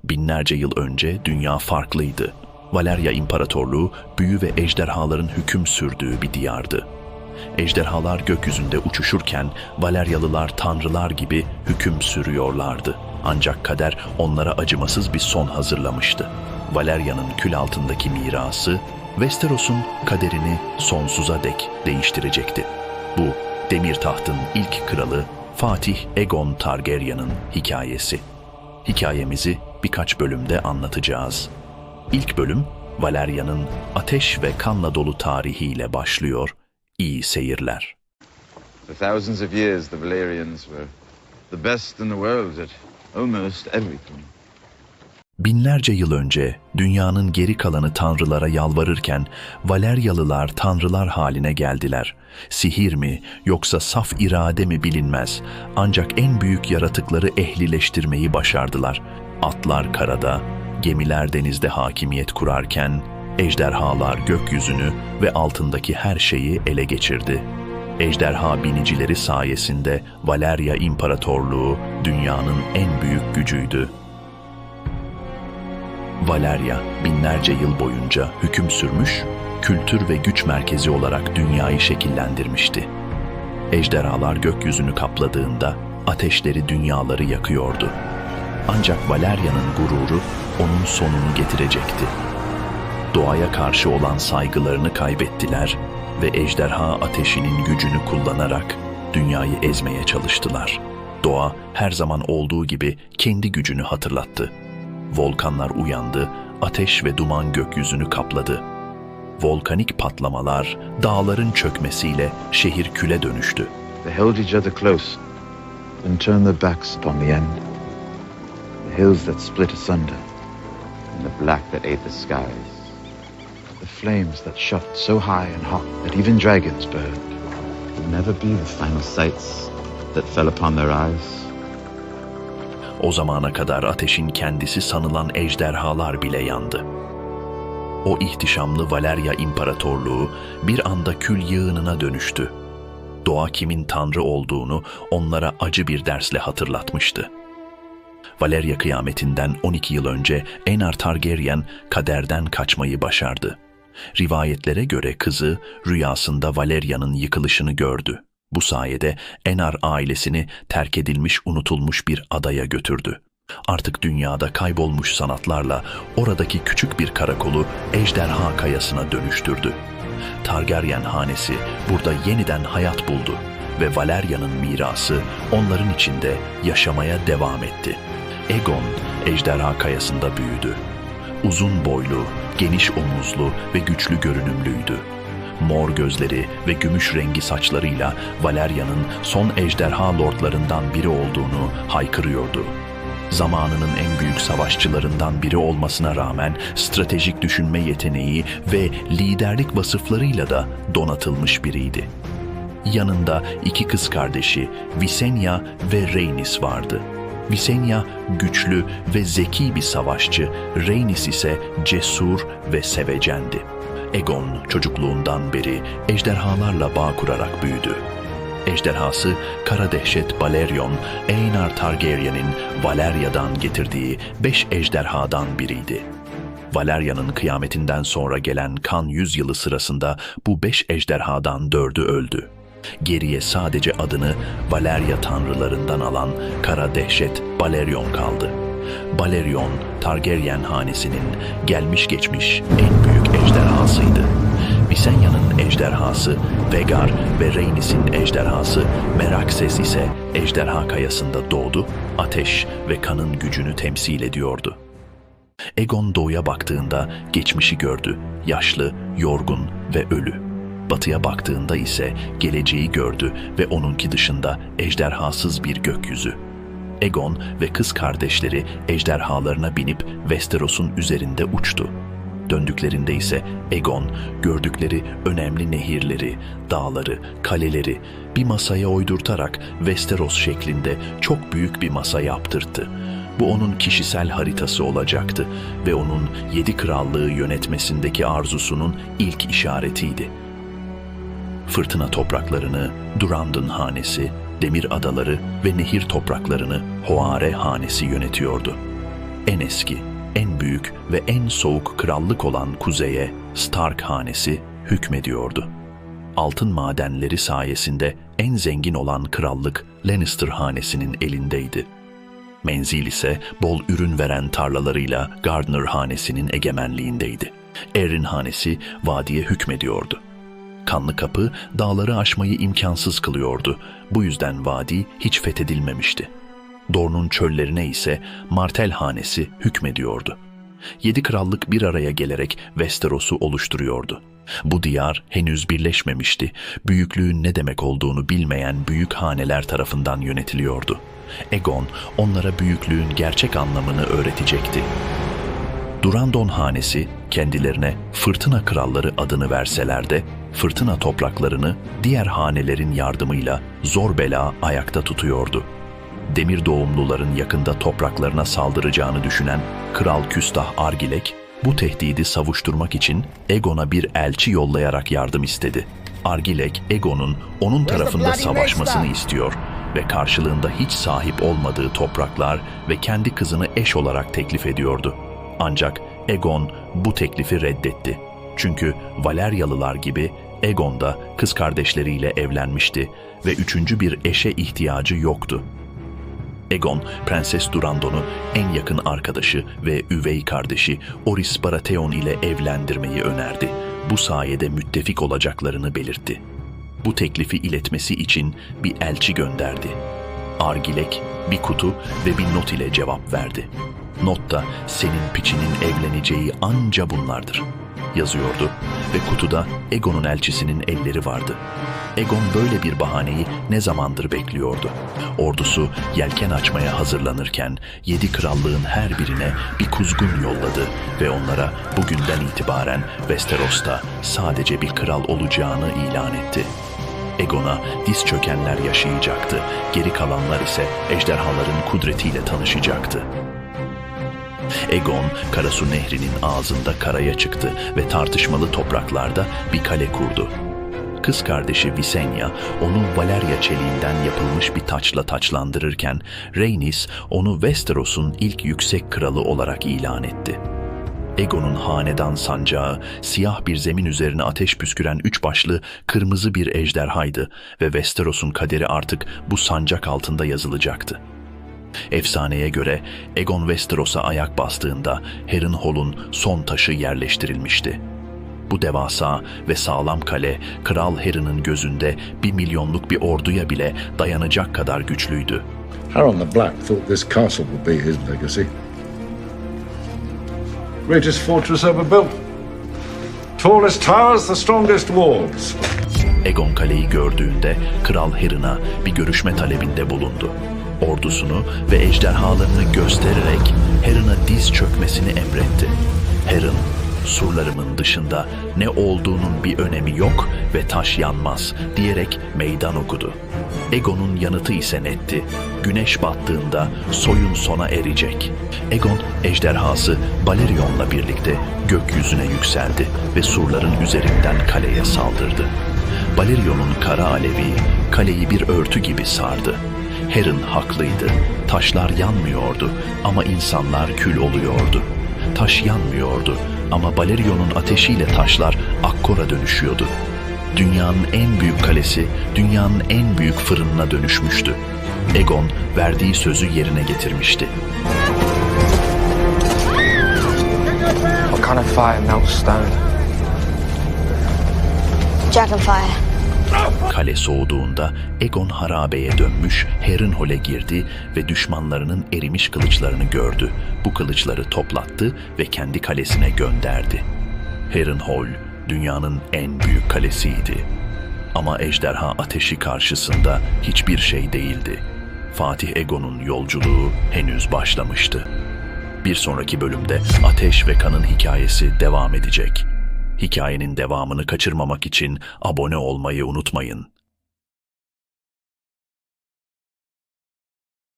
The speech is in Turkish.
Binlerce yıl önce dünya farklıydı. Valerya İmparatorluğu, büyü ve ejderhaların hüküm sürdüğü bir diyardı. Ejderhalar gökyüzünde uçuşurken Valeryalılar tanrılar gibi hüküm sürüyorlardı. Ancak kader onlara acımasız bir son hazırlamıştı. Valerya'nın kül altındaki mirası, Westeros'un kaderini sonsuza dek değiştirecekti. Bu, Demir Taht'ın ilk kralı Fatih Aegon Targaryen'ın hikayesi. Hikayemizi birkaç bölümde anlatacağız. İlk bölüm, Valerya'nın ateş ve kanla dolu tarihiyle başlıyor. İyi seyirler. For thousands of years, the Valyrians were the best in the world at almost everything. Binlerce yıl önce dünyanın geri kalanı tanrılara yalvarırken Valeryalılar tanrılar haline geldiler. Sihir mi yoksa saf irade mi bilinmez. Ancak en büyük yaratıkları ehlileştirmeyi başardılar. Atlar karada, gemiler denizde hakimiyet kurarken ejderhalar gökyüzünü ve altındaki her şeyi ele geçirdi. Ejderha binicileri sayesinde Valerya İmparatorluğu dünyanın en büyük gücüydü. Valerya binlerce yıl boyunca hüküm sürmüş, kültür ve güç merkezi olarak dünyayı şekillendirmişti. Ejderhalar gökyüzünü kapladığında ateşleri dünyaları yakıyordu. Ancak Valerya'nın gururu onun sonunu getirecekti. Doğaya karşı olan saygılarını kaybettiler ve ejderha ateşinin gücünü kullanarak dünyayı ezmeye çalıştılar. Doğa her zaman olduğu gibi kendi gücünü hatırlattı. Volkanlar uyandı, ateş ve duman gökyüzünü kapladı. Volkanik patlamalar, dağların çökmesiyle şehir küle dönüştü. They held each other close and turned their backs upon the end. The hills that split asunder and the black that ate the skies. The flames that shot so high and hot that even dragons burned would never be the final sights that fell upon their eyes. O zamana kadar ateşin kendisi sanılan ejderhalar bile yandı. O ihtişamlı Valerya İmparatorluğu bir anda kül yığınına dönüştü. Doğa kimin tanrı olduğunu onlara acı bir dersle hatırlatmıştı. Valerya kıyametinden 12 yıl önce Aenar Targaryen kaderden kaçmayı başardı. Rivayetlere göre kızı rüyasında Valerya'nın yıkılışını gördü. Bu sayede Aenar ailesini terk edilmiş, unutulmuş bir adaya götürdü. Artık dünyada kaybolmuş sanatlarla oradaki küçük bir karakolu Ejderha Kayası'na dönüştürdü. Targaryen hanesi burada yeniden hayat buldu ve Valerya'nın mirası onların içinde yaşamaya devam etti. Aegon, Ejderha Kayası'nda büyüdü. Uzun boylu, geniş omuzlu ve güçlü görünümlüydü. Mor gözleri ve gümüş rengi saçlarıyla Valerya'nın son ejderha lordlarından biri olduğunu haykırıyordu. Zamanının en büyük savaşçılarından biri olmasına rağmen stratejik düşünme yeteneği ve liderlik vasıflarıyla da donatılmış biriydi. Yanında iki kız kardeşi Visenya ve Rhaenys vardı. Visenya güçlü ve zeki bir savaşçı, Rhaenys ise cesur ve sevecendi. Aegon çocukluğundan beri ejderhalarla bağ kurarak büyüdü. Ejderhası Kara Dehşet Balerion, Aenar Targaryen'in Valerya'dan getirdiği 5 ejderhadan biriydi. Valerya'nın kıyametinden sonra gelen kan yüzyılı sırasında bu 5 ejderhadan 4'ü öldü. Geriye sadece adını Valerya tanrılarından alan Kara Dehşet Balerion kaldı. Balerion, Targaryen hanesinin gelmiş geçmiş en büyük ejderhasıydı. Visenya'nın ejderhası Vhagar ve Rhaenys'in ejderhası Meraxes ise Ejderha Kayası'nda doğdu, ateş ve kanın gücünü temsil ediyordu. Aegon doğuya baktığında geçmişi gördü, yaşlı, yorgun ve ölü. Batıya baktığında ise geleceği gördü ve onunki dışında ejderhasız bir gökyüzü. Aegon ve kız kardeşleri ejderhalarına binip Westeros'un üzerinde uçtu. Döndüklerinde ise Aegon gördükleri önemli nehirleri, dağları, kaleleri bir masaya oydurtarak Westeros şeklinde çok büyük bir masa yaptırdı. Bu onun kişisel haritası olacaktı ve onun 7 krallığı yönetmesindeki arzusunun ilk işaretiydi. Fırtına topraklarını Durandon hanesi, demir adaları ve nehir topraklarını Hoare hanesi yönetiyordu. en eski, en büyük ve en soğuk krallık olan kuzeye Stark hanesi hükmediyordu. Altın madenleri sayesinde en zengin olan krallık Lannister hanesinin elindeydi. Menzil ise bol ürün veren tarlalarıyla Gardner hanesinin egemenliğindeydi. Arryn hanesi vadiye hükmediyordu. Kanlı Kapı dağları aşmayı imkansız kılıyordu. Bu yüzden vadi hiç fethedilmemişti. Dorne'un çöllerine ise Martell hanesi hükmediyordu. 7 krallık bir araya gelerek Westeros'u oluşturuyordu. Bu diyar henüz birleşmemişti. Büyüklüğün ne demek olduğunu bilmeyen büyük haneler tarafından yönetiliyordu. Aegon onlara büyüklüğün gerçek anlamını öğretecekti. Durandon hanesi kendilerine Fırtına Kralları adını verseler de fırtına topraklarını diğer hanelerin yardımıyla zor bela ayakta tutuyordu. Demir doğumluların yakında topraklarına saldıracağını düşünen Kral Küstah Argilek, bu tehdidi savuşturmak için Aegon'a bir elçi yollayarak yardım istedi. Argilek, Aegon'un onun tarafında savaşmasını istiyor ve karşılığında hiç sahip olmadığı topraklar ve kendi kızını eş olarak teklif ediyordu. Ancak Aegon bu teklifi reddetti. Çünkü Valeryalılar gibi Aegon da kız kardeşleriyle evlenmişti ve üçüncü bir eşe ihtiyacı yoktu. Aegon, Prenses Durandon'u en yakın arkadaşı ve üvey kardeşi Orys Baratheon ile evlendirmeyi önerdi. Bu sayede müttefik olacaklarını belirtti. Bu teklifi iletmesi için bir elçi gönderdi. Argilek bir kutu ve bir not ile cevap verdi. Notta senin piçinin evleneceği anca bunlardır yazıyordu ve kutuda Aegon'un elçisinin elleri vardı. Aegon böyle bir bahaneyi ne zamandır bekliyordu. Ordusu yelken açmaya hazırlanırken 7 krallığın her birine bir kuzgun yolladı ve onlara bugünden itibaren Westeros'ta sadece bir kral olacağını ilan etti. Aegon'a diz çökenler yaşayacaktı, geri kalanlar ise ejderhaların kudretiyle tanışacaktı. Aegon, Karasu Nehri'nin ağzında karaya çıktı ve tartışmalı topraklarda bir kale kurdu. Kız kardeşi Visenya onu Valerya çeliğinden yapılmış bir taçla taçlandırırken Rhaenys onu Westeros'un ilk yüksek kralı olarak ilan etti. Aegon'un hanedan sancağı siyah bir zemin üzerine ateş püsküren 3 başlı kırmızı bir ejderhaydı ve Westeros'un kaderi artık bu sancak altında yazılacaktı. Efsaneye göre Aegon Westeros'a ayak bastığında Harrenhal'un son taşı yerleştirilmişti. Bu devasa ve sağlam kale, Kral Harren'ın gözünde 1 milyonluk bir orduya bile dayanacak kadar güçlüydü. Harren the Black thought this castle would be his legacy. Greatest fortress ever built. Tallest towers, the strongest walls. Aegon kaleyi gördüğünde Kral Harren'a bir görüşme talebinde bulundu. Ordusunu ve ejderhalarını göstererek Harren'a diz çökmesini emretti. Harren, surlarımın dışında ne olduğunun bir önemi yok ve taş yanmaz diyerek meydan okudu. Aegon'un yanıtı ise netti. Güneş battığında soyun sona erecek. Aegon ejderhası Balerion'la birlikte gökyüzüne yükseldi ve surların üzerinden kaleye saldırdı. Balerion'un kara alevi kaleyi bir örtü gibi sardı. Harren haklıydı. Taşlar yanmıyordu ama insanlar kül oluyordu. Taş yanmıyordu ama Balerion'un ateşiyle taşlar akkora dönüşüyordu. Dünyanın en büyük kalesi, dünyanın en büyük fırınına dönüşmüştü. Aegon verdiği sözü yerine getirmişti. What kind of fire melts stone? Dragonfire. Kale soğuduğunda Aegon harabeye dönmüş, Harrenhal'e girdi ve düşmanlarının erimiş kılıçlarını gördü. Bu kılıçları toplattı ve kendi kalesine gönderdi. Harrenhal, dünyanın en büyük kalesiydi. Ama ejderha ateşi karşısında hiçbir şey değildi. Fatih Aegon'un yolculuğu henüz başlamıştı. Bir sonraki bölümde Ateş ve Kan'ın hikayesi devam edecek. Hikayenin devamını kaçırmamak için abone olmayı unutmayın.